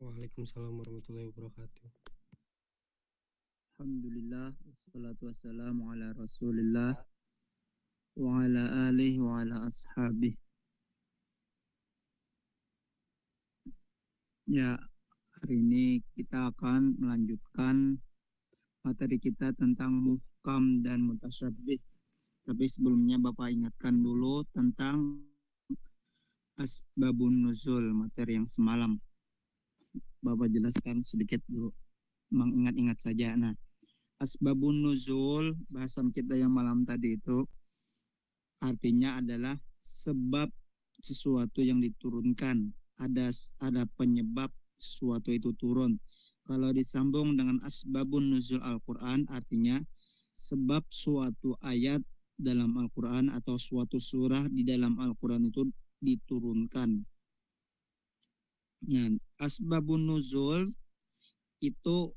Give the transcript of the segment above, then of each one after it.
Waalaikumsalam warahmatullahi wabarakatuh. Alhamdulillah, wassalatu wassalamu ala rasulillah wa ala alihi wa ala ashabih. Ya, hari ini kita akan melanjutkan materi kita tentang muhkam dan mutasyabih. Tapi sebelumnya Bapak ingatkan dulu tentang asbabun nuzul, materi yang semalam. Bapak jelaskan sedikit dulu, mengingat-ingat saja. Nah, asbabun nuzul, bahasan kita yang malam tadi itu artinya adalah sebab sesuatu yang diturunkan. Ada penyebab sesuatu itu turun. Kalau disambung dengan asbabun nuzul Al-Quran, artinya sebab suatu ayat dalam Al-Quran atau suatu surah di dalam Al-Quran itu diturunkan. Nah, asbabun nuzul itu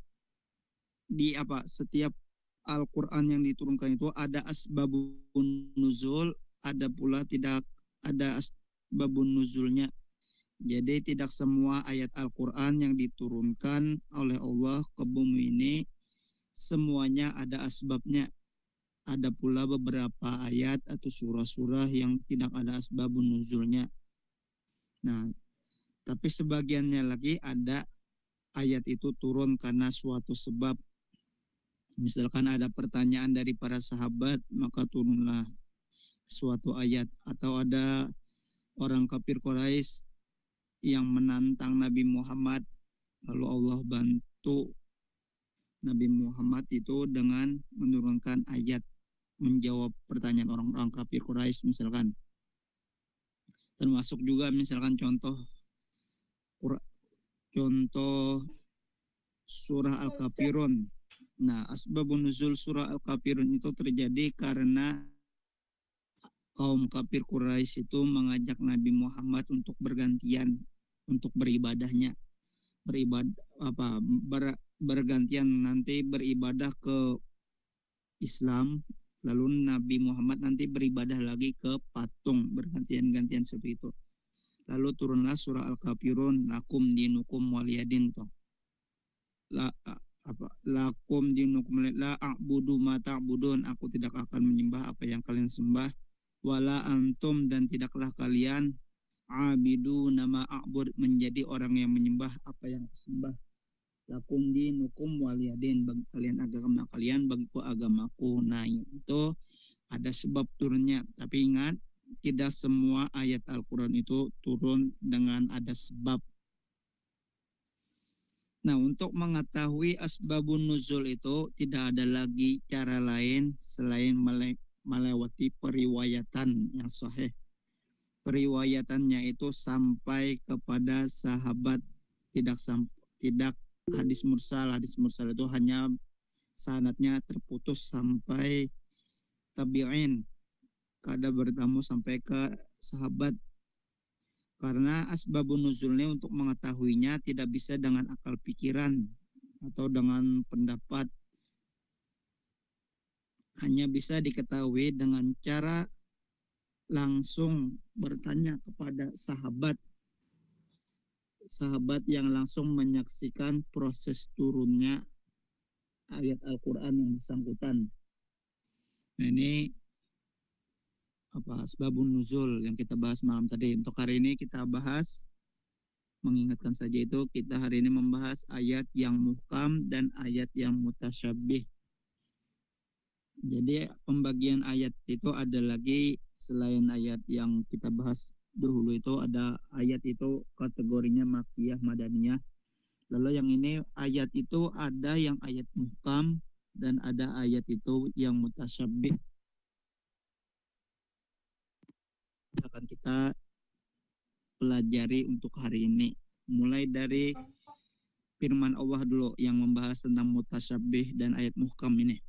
setiap Al-Quran yang diturunkan itu ada asbabun nuzul, ada pula tidak ada asbabun nuzulnya. Jadi tidak semua ayat Al-Quran yang diturunkan oleh Allah ke bumi ini semuanya ada asbabnya. Ada pula beberapa ayat atau surah-surah yang tidak ada asbabun nuzulnya. Nah, tapi sebagiannya lagi ada ayat itu turun karena suatu sebab. Misalkan ada pertanyaan dari para sahabat, maka turunlah suatu ayat. Atau ada orang kafir Quraisy yang menantang Nabi Muhammad, lalu Allah bantu Nabi Muhammad itu dengan menurunkan ayat menjawab pertanyaan orang-orang kafir Quraisy misalkan. Termasuk juga misalkan contoh surah Al-Kafirun. Nah, asbabun nuzul surah Al-Kafirun itu terjadi karena kaum kafir Quraisy itu mengajak Nabi Muhammad untuk bergantian untuk beribadahnya. Bergantian nanti beribadah ke Islam, lalu Nabi Muhammad nanti beribadah lagi ke patung, bergantian-gantian seperti itu. Lalu turunlah surah Al-Kafirun, lakum dinukum waliyadin toh. Lakum dinukum la a'budu ma ta'budun, aku tidak akan menyembah apa yang kalian sembah, wala antum, dan tidaklah kalian abidu nama a'bud, menjadi orang yang menyembah apa yang sembah. Lakum dinukum waliyadin, bagi kalian agama kalian, bagiku agamaku. Nah, itu ada sebab turunnya. Tapi ingat, tidak semua ayat Al-Quran itu turun dengan ada sebab. Nah, untuk mengetahui asbabun nuzul itu tidak ada lagi cara lain selain melewati periwayatan yang sahih. Periwayatannya itu sampai kepada sahabat, tidak hadis mursal. Hadis mursal itu hanya sanadnya terputus sampai tabi'in, kada bertamu sampai ke sahabat. Karena asbabun nuzulnya untuk mengetahuinya tidak bisa dengan akal pikiran atau dengan pendapat. Hanya bisa diketahui dengan cara langsung bertanya kepada sahabat yang langsung menyaksikan proses turunnya ayat Al-Quran yang bersangkutan. Nah, ini asbabun nuzul yang kita bahas malam tadi. Untuk hari ini kita bahas, mengingatkan saja itu, kita hari ini membahas ayat yang muhkam dan ayat yang mutasyabih. Jadi pembagian ayat itu ada lagi selain ayat yang kita bahas dahulu itu, ada ayat itu kategorinya makiyah, madaniyah. Lalu yang ini ayat itu ada yang ayat muhkam dan ada ayat itu yang mutasyabih. Akan kita pelajari untuk hari ini. Mulai dari firman Allah dulu yang membahas tentang mutasyabih dan ayat muhkam ini.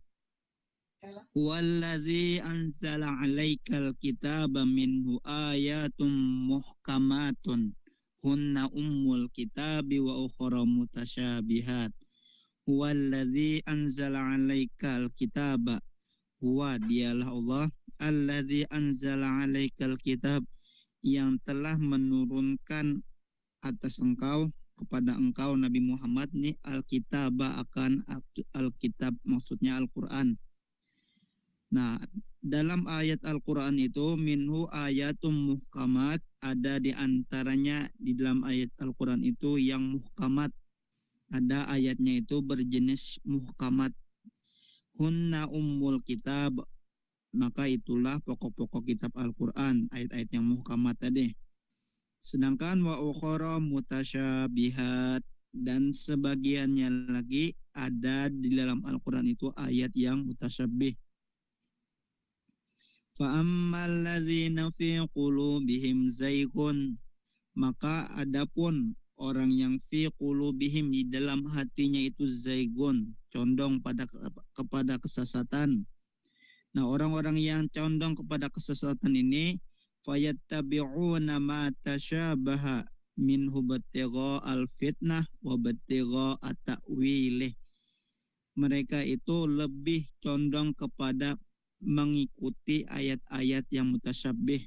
Wallazi anzala 'alaikal kitaba minhu ayatum muhkamatun hunna ummul kitabi wa ukhra mutasyabihat. Wallazi anzala 'alaikal kitaba, huwa dialah Allah, allazi anzala 'alaikal kitab, yang telah menurunkan atas engkau kepada engkau Nabi Muhammad nih Alkitab akan Alkitab, maksudnya Al-Quran. Nah, dalam ayat Al-Quran itu minhu ayatum muhkamat, ada di antaranya di dalam ayat Al-Quran itu yang muhkamat, ada ayatnya itu berjenis muhkamat. Hunna ummul kitab, maka itulah pokok-pokok kitab Al-Quran, ayat-ayat yang muhkamat tadi. Sedangkan wa ukhara mutasyabihat, dan sebagiannya lagi ada di dalam Al-Quran itu ayat yang mutasyabih. Fa ammal ladzina fi qulubihim zaigun, maka adapun orang yang fi qulubihim, di dalam hatinya itu zaigun, condong kepada kesesatan. Nah, orang-orang yang condong kepada kesesatan ini fayattabi'una ma tasyabaha minhu battigha al-fitnah wa battigha at-ta'wilih. Mereka itu lebih condong kepada mengikuti ayat-ayat yang mutasyabih.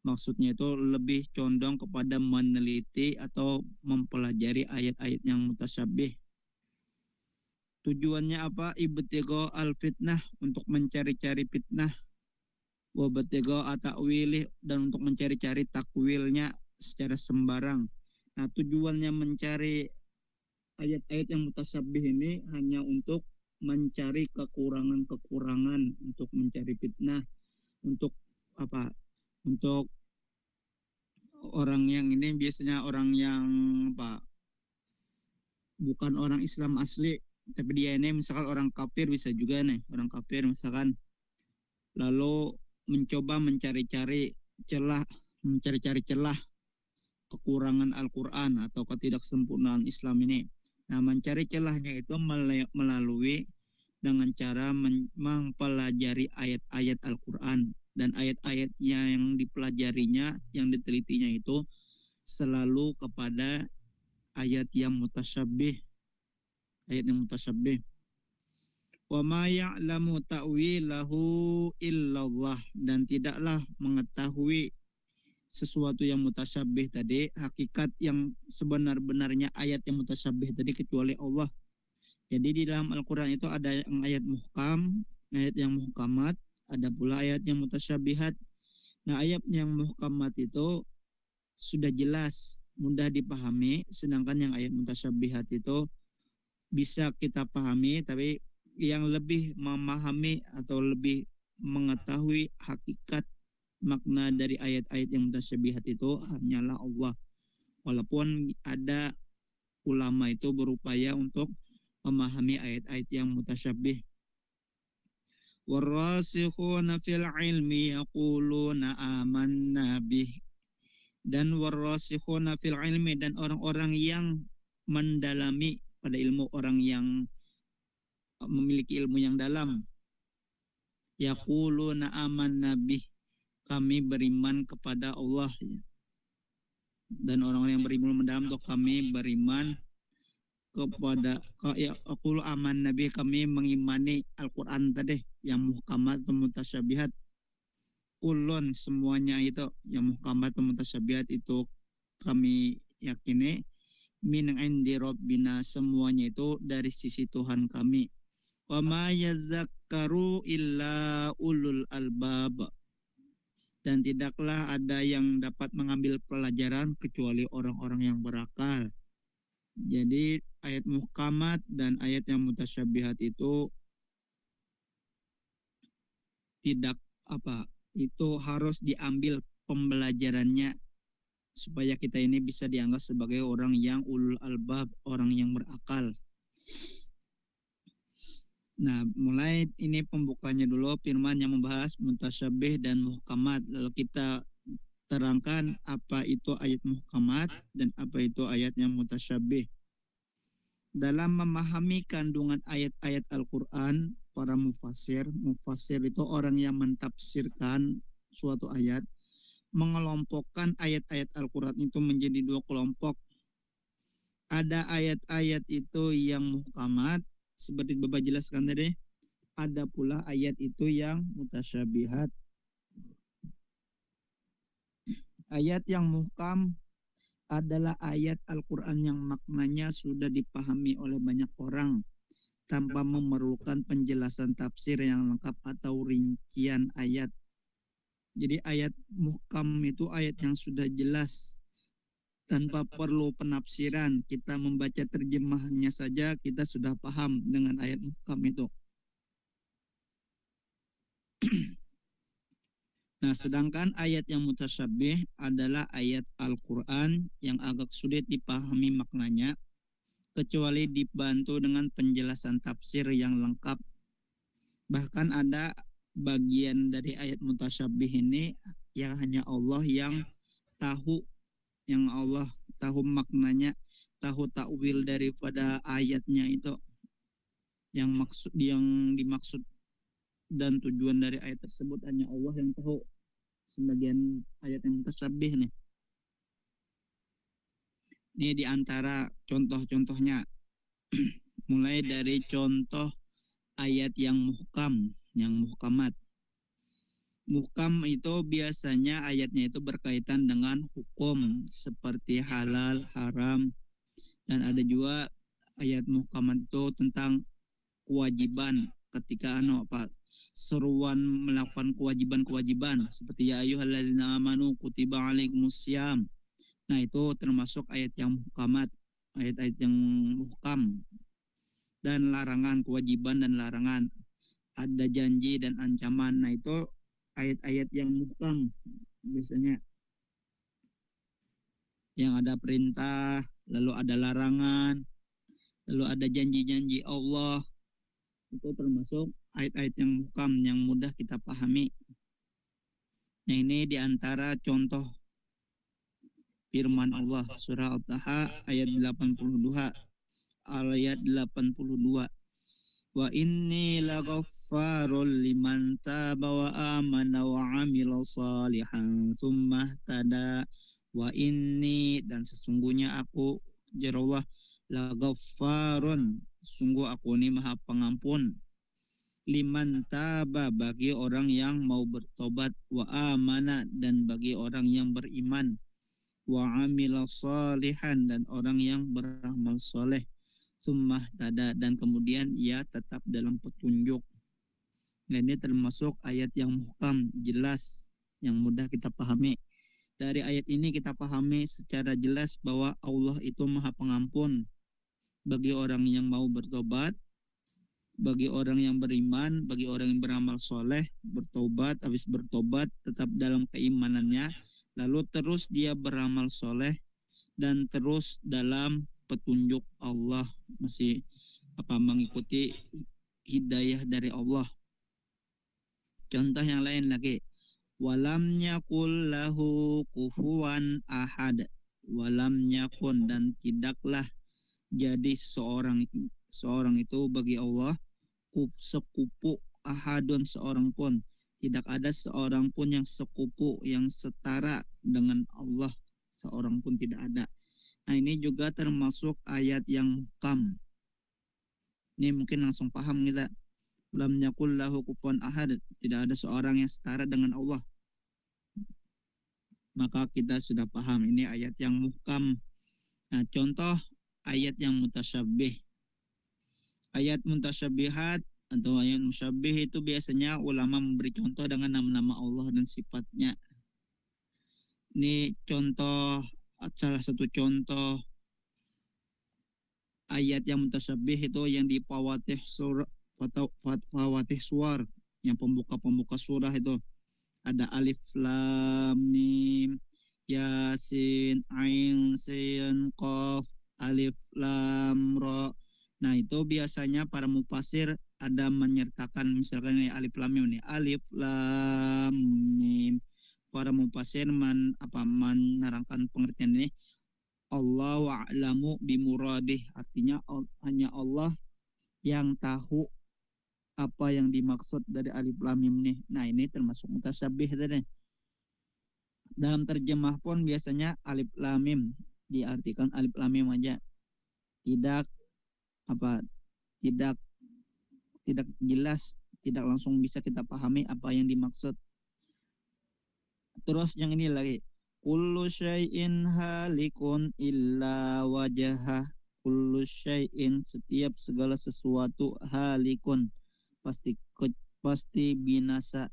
Maksudnya itu lebih condong kepada meneliti atau mempelajari ayat-ayat yang mutasyabih. Tujuannya apa? Ibtigha al-fitnah, untuk mencari-cari fitnah. Wa ibtigha at-ta'wilih, dan untuk mencari-cari takwilnya secara sembarang. Nah, tujuannya mencari ayat-ayat yang mutasyabih ini hanya untuk mencari kekurangan-kekurangan, untuk mencari fitnah, untuk apa? Untuk orang yang ini biasanya orang yang apa? Bukan orang Islam asli, tapi dia ini misalkan orang kafir, bisa juga nih orang kafir misalkan, lalu mencoba mencari-cari celah kekurangan Al-Quran atau ketidaksempurnaan Islam ini. Nah, mencari celahnya itu melalui dengan cara mempelajari ayat-ayat Al-Quran, dan ayat-ayatnya yang dipelajarinya, yang ditelitinya itu selalu kepada ayat yang mutasyabih, Wa ma ya'lamu ta'wilahu illallah, dan tidaklah mengetahui sesuatu yang mutasyabih tadi, hakikat yang sebenar-benarnya ayat yang mutasyabih tadi, kecuali Allah. Jadi di dalam Al-Quran itu ada yang ayat muhkam, ayat yang muhkamat, ada pula ayat yang mutasyabihat. Nah, ayat yang muhkamat itu sudah jelas, mudah dipahami, sedangkan yang ayat mutasyabihat itu bisa kita pahami, tapi yang lebih memahami atau lebih mengetahui hakikat makna dari ayat-ayat yang mutasyabihat itu hanyalah Allah. Walaupun ada ulama itu berupaya untuk memahami ayat-ayat yang mutasyabih. Warasikhuna fil ilmi yaquluna amanna bih, dan warasikhuna fil ilmi, dan orang-orang yang mendalami pada ilmu, orang yang memiliki ilmu yang dalam, yaquluna amanna bih, kami beriman kepada Allah. Dan orang-orang yang berilmu mendalam itu kami beriman kepada, yaqulu amanna bih, kami mengimani Al-Quran tadi yang muhkamat atau mutasyabihat. Kulun, semuanya itu yang muhkamat atau mutasyabihat itu kami yakini, min indi rabbina, semuanya itu dari sisi Tuhan kami. Wa ma yadzakkaru illa ulul albab, dan tidaklah ada yang dapat mengambil pelajaran kecuali orang-orang yang berakal. Jadi ayat muhkamat dan ayat yang mutasyabihat itu tidak itu harus diambil pembelajarannya supaya kita ini bisa dianggap sebagai orang yang ulul albab, orang yang berakal. Nah, mulai ini pembukanya dulu firman yang membahas mutasyabih dan muhkamat. Lalu kita terangkan apa itu ayat muhkamat dan apa itu ayat yang mutasyabih. Dalam memahami kandungan ayat-ayat Al-Quran, para mufassir itu orang yang mentafsirkan suatu ayat, mengelompokkan ayat-ayat Al-Quran itu menjadi dua kelompok. Ada ayat-ayat itu yang muhkamat, seperti Bapak jelaskan tadi, ada pula ayat itu yang mutasyabihat. Ayat yang muhkam adalah ayat Al-Quran yang maknanya sudah dipahami oleh banyak orang tanpa memerlukan penjelasan tafsir yang lengkap atau rincian ayat. Jadi ayat muhkam itu ayat yang sudah jelas tanpa perlu penafsiran. Kita membaca terjemahannya saja kita sudah paham dengan ayat muhkam itu. Nah, sedangkan ayat yang mutasyabih adalah ayat Al-Quran yang agak sulit dipahami maknanya, kecuali dibantu dengan penjelasan tafsir yang lengkap. Bahkan ada bagian dari ayat mutasyabih ini yang hanya Allah yang tahu, yang Allah tahu maknanya, tahu takwil daripada ayatnya itu, yang dimaksud dan tujuan dari ayat tersebut hanya Allah yang tahu. Sebagian ayat yang mutasyabih nih. Ini di antara contoh-contohnya. Mulai dari contoh ayat yang muhkam, yang muhkamat. Muhkam itu biasanya ayatnya itu berkaitan dengan hukum seperti halal, haram, dan ada juga ayat muhkamat itu tentang kewajiban ketika seruan melakukan kewajiban-kewajiban seperti ya ayyuhalladzina amanu kutiba alaikumussyam. Nah, itu termasuk ayat yang muhkamat, ayat-ayat yang muhkam. Dan larangan, kewajiban dan larangan. Ada janji dan ancaman. Nah, itu ayat-ayat yang muhkam biasanya. Yang ada perintah, lalu ada larangan, lalu ada janji-janji Allah. Itu termasuk ayat-ayat yang muhkam, yang mudah kita pahami. Nah, ini diantara contoh firman Allah surah Al-Taha ayat 82. Ayat 82. Wa inni laghaffarul liman taba wa amana wa amila salihan tsumma tada. Wa inni, dan sesungguhnya aku jarallah laghaffarun, sungguh aku ini maha pengampun, liman taba, bagi orang yang mau bertobat, wa amana, dan bagi orang yang beriman, wa amila salihan, dan orang yang beramal soleh, summah tada, dan kemudian ia tetap dalam petunjuk. Dan ini termasuk ayat yang muhkam, jelas, yang mudah kita pahami. Dari ayat ini kita pahami secara jelas bahwa Allah itu maha pengampun bagi orang yang mau bertobat, bagi orang yang beriman, bagi orang yang beramal soleh, bertobat, habis bertobat tetap dalam keimanannya, lalu terus dia beramal soleh dan terus dalam petunjuk Allah, masih mengikuti hidayah dari Allah. Contoh yang lain lagi, walam yakul lahu kufuwan ahad, walam yakun, dan tidaklah jadi seorang itu bagi Allah sekupu ahadun, seorang pun, tidak ada seorang pun yang sekupu, yang setara dengan Allah, seorang pun tidak ada. Nah, ini juga termasuk ayat yang muhkam. Ini mungkin langsung paham kita. Lam yakul lahu kufuwan ahad, tidak ada seorang yang setara dengan Allah. Maka kita sudah paham ini ayat yang muhkam. Nah, contoh ayat yang mutasyabih. Ayat mutasyabihat atau ayat musyabih itu biasanya ulama memberi contoh dengan nama-nama Allah dan sifatnya. Ini contoh, salah satu contoh ayat yang mutasyabih itu yang di Fawatih surah, Fawatih suar, yang pembuka surah itu. Ada alif lam mim yasin ain sin qaf alif lam ra. Nah, itu biasanya para mufasir ada menyertakan misalkan ini alif lam mim, ini alif lam mim. Para mufasir menerangkan pengertian ini, Allahu a'lamu bimuradih, artinya hanya Allah yang tahu apa yang dimaksud dari alif lam mim ini. Nah, ini termasuk mutasyabih tadi. Dalam terjemah pun biasanya alif lam mim diartikan alif lam mim aja. Tidak jelas, tidak langsung bisa kita pahami apa yang dimaksud. Terus yang ini lagi, kullu syai'in halikun illa wajhah. Kullu syai'in, setiap segala sesuatu, halikun, pasti binasa,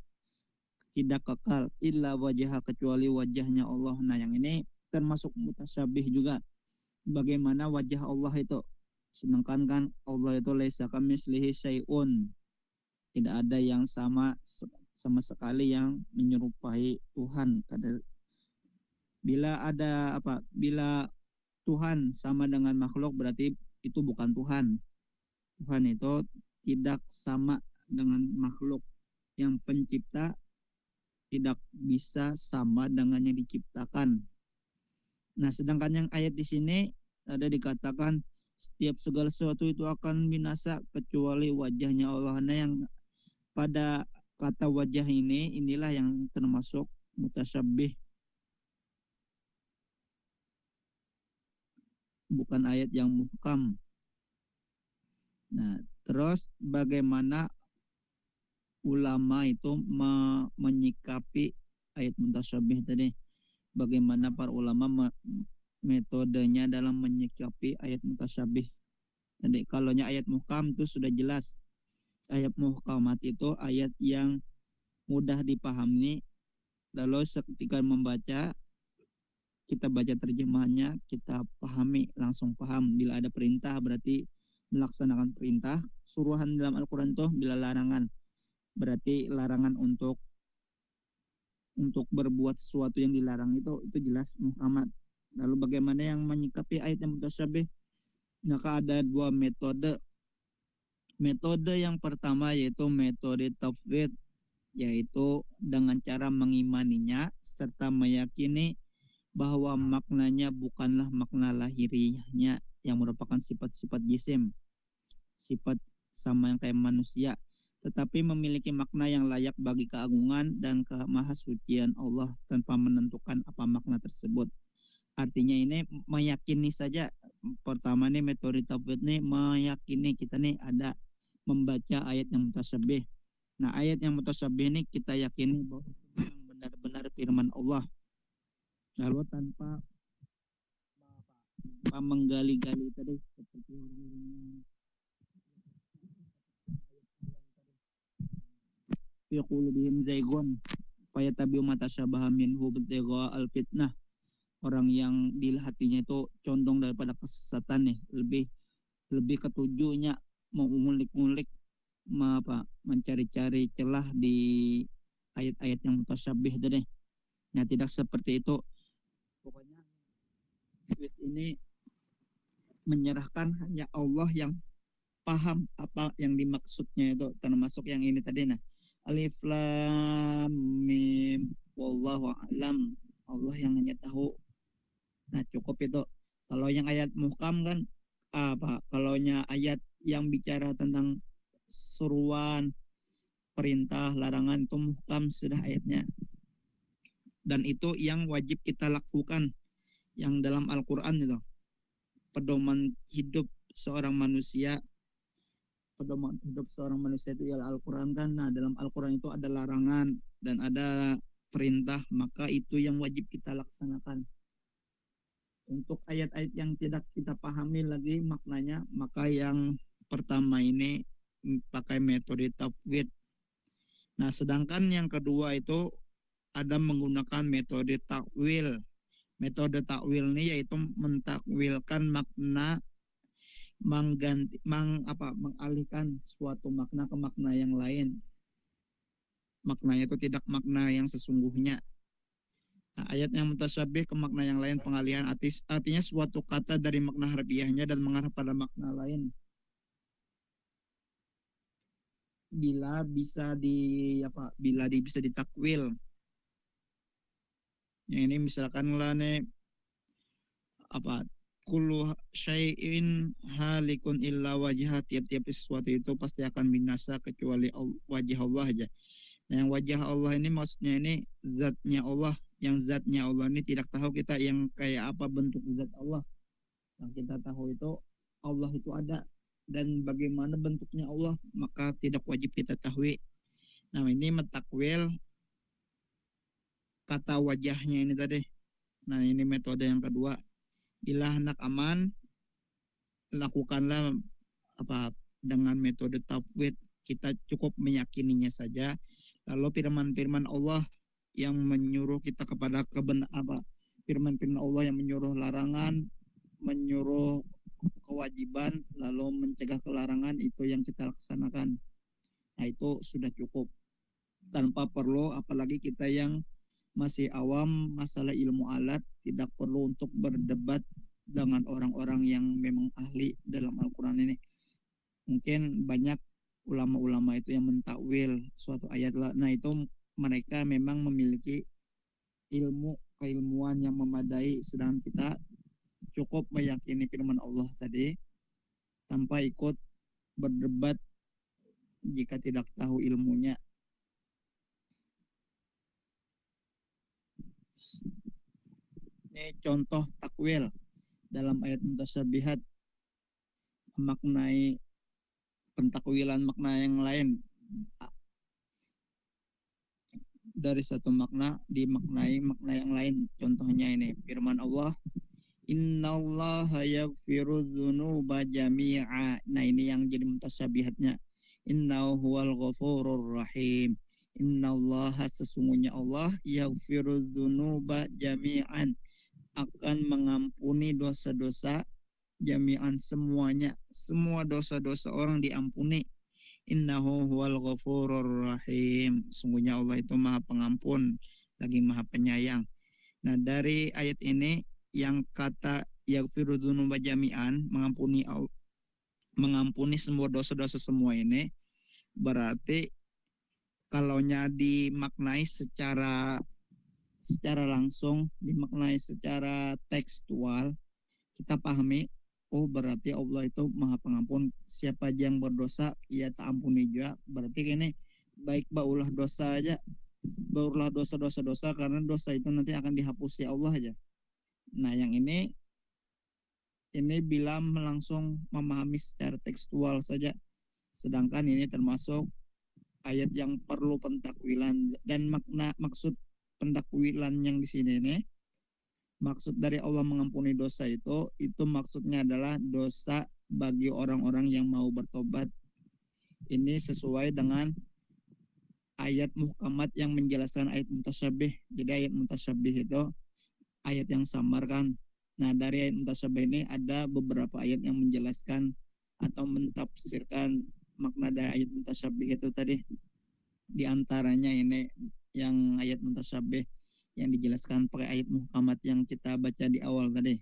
tidak kekal, illa wajhah, kecuali wajahnya Allah. Nah, yang ini termasuk mutasyabih juga. Bagaimana wajah Allah itu? Sedangkan kan Allah itu laisa kamitslihi syai'un. Tidak ada yang sama sekali yang menyerupai Tuhan. Bila Tuhan sama dengan makhluk, berarti itu bukan Tuhan. Tuhan itu tidak sama dengan makhluk. Yang pencipta tidak bisa sama dengan yang diciptakan. Nah, sedangkan yang ayat di sini ada dikatakan setiap segala sesuatu itu akan binasa kecuali wajahnya Allah. Nah, yang pada kata wajah inilah yang termasuk mutasyabih, bukan ayat yang muhkam. Nah, terus bagaimana ulama itu menyikapi ayat mutasyabih tadi? Bagaimana para ulama metodenya dalam menyikapi ayat mutasyabih? Jadi kalaunya ayat muhkam itu sudah jelas. Ayat muhkamat itu ayat yang mudah dipahami. Lalu ketika membaca, kita baca terjemahannya, kita pahami, langsung paham. Bila ada perintah berarti melaksanakan perintah. Suruhan dalam Al-Quran itu bila larangan, berarti larangan untuk berbuat sesuatu yang dilarang itu jelas muhkamat. Lalu bagaimana yang menyikapi ayat yang mutasyabih? Maka ada dua metode. Metode yang pertama yaitu metode tafwid, yaitu dengan cara mengimaninya serta meyakini bahwa maknanya bukanlah makna lahiriahnya yang merupakan sifat-sifat jisim, sifat sama yang kayak manusia, tetapi memiliki makna yang layak bagi keagungan dan kemahasucian Allah tanpa menentukan apa makna tersebut. Artinya ini meyakini saja. Pertama nih metode tafwid nih meyakini kita nih ada membaca ayat yang mutasyabih. Nah, ayat yang mutasyabih ini kita yakini bahwa yang benar-benar firman Allah. Lalu tanpa menggali-gali tadi seperti orang-orang yang fi qulubihim zaygun fayatabi'u ma tasyabaha minhu ibtigha al-fitnah. Orang yang di hatinya itu condong daripada kesesatan nih, lebih ketujuhnya mengulik-ulik, mencari-cari celah di ayat-ayat yang mutasyabih tadi. Nah, tidak seperti itu. Pokoknya ini menyerahkan hanya Allah yang paham apa yang dimaksudnya itu, termasuk yang ini tadi. Nah, alif lam mim wallahu a'lam, Allah yang hanya tahu. Nah, cukup itu. Kalau yang ayat muhkam kan kalaunya ayat yang bicara tentang seruan, perintah, larangan itu muhkam sudah ayatnya. Dan itu yang wajib kita lakukan yang dalam Al-Quran itu. Pedoman hidup seorang manusia itu ialah Al-Quran kan. Nah, dalam Al-Quran itu ada larangan dan ada perintah, maka itu yang wajib kita laksanakan. Untuk ayat-ayat yang tidak kita pahami lagi maknanya, maka yang pertama ini pakai metode tafwid. Nah, sedangkan yang kedua itu ada menggunakan metode takwil. Metode takwil ini yaitu mentakwilkan makna, mengalihkan suatu makna ke makna yang lain. Maknanya itu tidak makna yang sesungguhnya. Nah, ayat yang mutasyabih ke makna yang lain, pengalihan artinya suatu kata dari makna harfiahnya dan mengarah pada makna lain. Bila bisa ditakwil. Yang ini misalkan lah nih kullu syai'in halikun illa wajah, tiap-tiap sesuatu itu pasti akan binasa kecuali wajah Allah aja. Nah, yang wajah Allah ini maksudnya ini zatnya Allah. Yang zatnya Allah ini tidak tahu kita yang kayak apa bentuk zat Allah. Yang kita tahu itu Allah itu ada, dan bagaimana bentuknya Allah maka tidak wajib kita tahu. Nah, ini mentakwil kata wajahnya ini tadi. Nah, ini metode yang kedua. Bila hendak aman, lakukanlah dengan metode tafwid. Kita cukup meyakininya saja. Lalu firman-firman Allah yang menyuruh kita kepada firman-firman Allah yang menyuruh larangan, menyuruh kewajiban, lalu mencegah kelarangan, itu yang kita laksanakan. Nah, itu sudah cukup. Tanpa perlu, apalagi kita yang masih awam masalah ilmu alat, tidak perlu untuk berdebat dengan orang-orang yang memang ahli dalam Al-Quran ini. Mungkin banyak ulama-ulama itu yang mentakwil suatu ayat. Nah, itu mereka memang memiliki keilmuan yang memadai, sedangkan kita cukup meyakini firman Allah tadi tanpa ikut berdebat jika tidak tahu ilmunya. Ini contoh takwil dalam ayat mutasyabihat, maknai pentakwilan makna yang lain dari satu makna dimaknai makna yang lain. Contohnya ini firman Allah, innallaha yaghfiru dzunuba jami'a. Nah, ini yang jadi mutasyabihatnya. Innahu huwal ghafurur rahim. Innallaha, sesungguhnya Allah, yaghfiru dzunuba jami'an, akan mengampuni dosa-dosa, jami'an, semuanya, semua dosa-dosa orang diampuni. Innahu huwal ghafurur rahim. Sungguhnya Allah itu Maha Pengampun lagi Maha Penyayang. Nah, dari ayat ini yang kata yaghfiru dzunuba jami'an, mengampuni semua dosa-dosa semua, ini berarti kalaunya dimaknai secara langsung, dimaknai secara tekstual, kita pahami, oh berarti Allah itu Maha Pengampun. Siapa aja yang berdosa, ia tak ampuni juga. Berarti ini baik baulah dosa aja, baulah dosa-dosa karena dosa itu nanti akan dihapusi Allah aja. Nah, yang ini bila langsung memahami secara tekstual saja. Sedangkan ini termasuk ayat yang perlu pentakwilan, dan maksud pentakwilan yang di sini ini, maksud dari Allah mengampuni dosa itu maksudnya adalah dosa bagi orang-orang yang mau bertobat. Ini sesuai dengan ayat muhkamat yang menjelaskan ayat mutasyabih. Jadi ayat mutasyabih itu ayat yang samar kan. Nah, dari ayat mutasyabih ini ada beberapa ayat yang menjelaskan atau mentafsirkan makna dari ayat mutasyabih itu tadi. Di antaranya ini yang ayat mutasyabih yang dijelaskan pakai ayat muhkamat yang kita baca di awal tadi.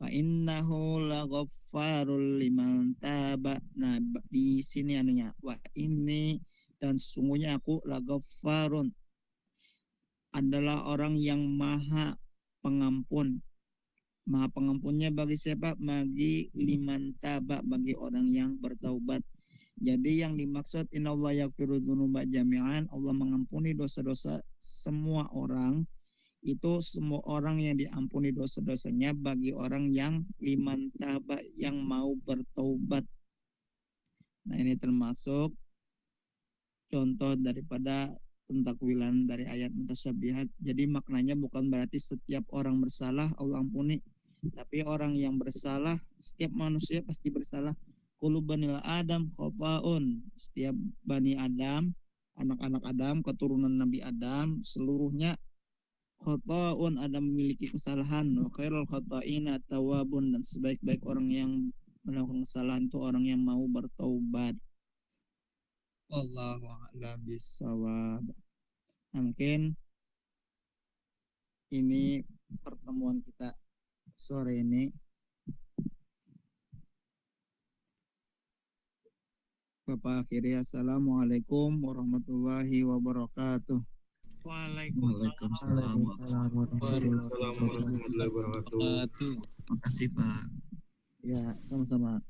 Fa innahu laghaffarul liman taba. Nah, di sini anunya, wa ini, dan sesungguhnya aku laghaffarun, adalah orang yang maha pengampun. Maha pengampunnya bagi siapa? Bagi liman taba, bagi orang yang bertaubat. Jadi yang dimaksud innallaha yaghfiru dzunuba jami'an, Allah mengampuni dosa-dosa semua orang. Itu semua orang yang diampuni dosa-dosanya bagi orang yang liman taba, yang mau bertaubat. Nah, ini termasuk contoh daripada pentakwilan dari ayat mutasyabihat. Jadi maknanya bukan berarti setiap orang bersalah Allah ampuni, tapi orang yang bersalah, setiap manusia pasti bersalah. Kullu banil Adam khata'un. Setiap Bani Adam, anak-anak Adam, keturunan Nabi Adam, seluruhnya khata'un, ada memiliki kesalahan. Wa khairul khata'ina tawabun, dan sebaik-baik orang yang melakukan kesalahan itu orang yang mau bertaubat. Wallahu a'lam bishawab. Nah, mungkin ini pertemuan kita sore ini. Bapak akhiri, assalamualaikum warahmatullahi wabarakatuh. Waalaikumsalam Waalaikumsalam warahmatullahi wabarakatuh. Terima kasih Pak. Ya, sama-sama.